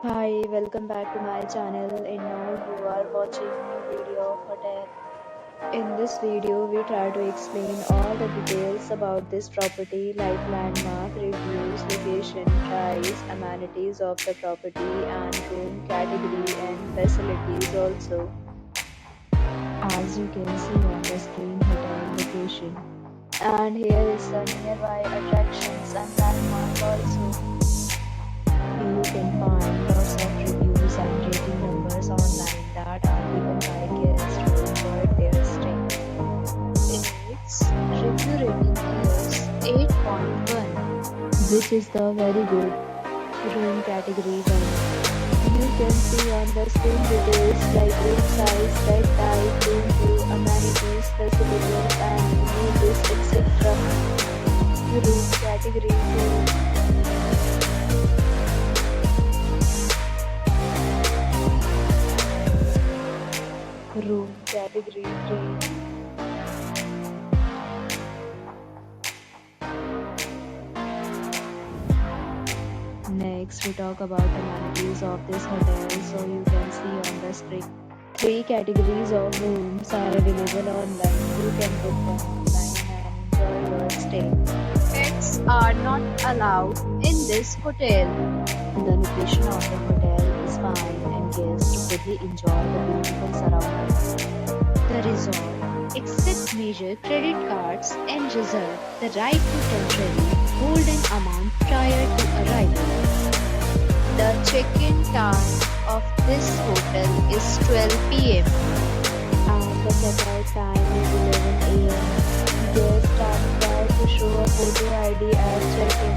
Hi, welcome back to my channel and now you are watching new video of hotel. In this video, we try to explain all the details about this property like landmark, reviews, location, price, amenities of the property and room category and facilities also. As you can see on the screen, hotel location. And here is the nearby attractions and landmark also. You can find lots of reviews and rating numbers online that are given by guests to enjoy their stay. Its review rating is 8.1, which is the very good. Room category 1. You can see on the screen details like room size, bed type, room view, amenities, facilities, and view list, etc. Room category 2. Room category 3. Next, we talk about amenities of this hotel. So you can see on the screen. 3 categories of rooms are available online. You can book them online and enjoy your stay. Pets are not allowed in this hotel. The location of the hotel is fine and guests fully enjoy the beautiful surroundings. The resort accepts major credit cards and reserve the right to temporarily hold an amount prior to arrival. The check-in time of this hotel is 12 p.m. and the check-out time is 11 a.m. Guests are required to show a photo ID at check-in.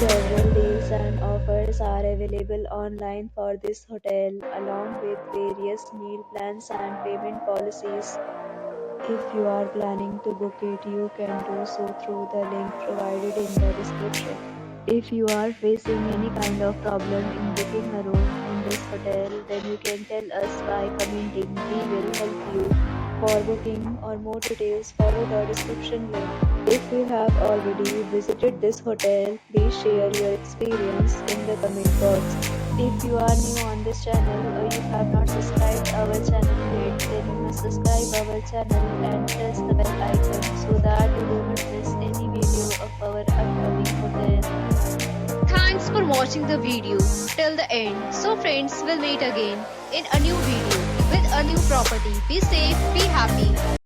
Several deals and offers are available online for this hotel, along with various meal plans and payment policies. If you are planning to book it, you can do so through the link provided in the description. If you are facing any kind of problem in booking a room in this hotel, then you can tell us by commenting. We will help you. For booking or more details, follow the description link. If you have already visited this hotel, please share your experience in the comment box. If you are new on this channel or you have not subscribed our channel yet, then you must subscribe our channel and press the bell icon so that you do not miss any video of our upcoming hotel. Thanks for watching the video till the end. So friends, will meet again in a new video with a new property. Be safe, be happy.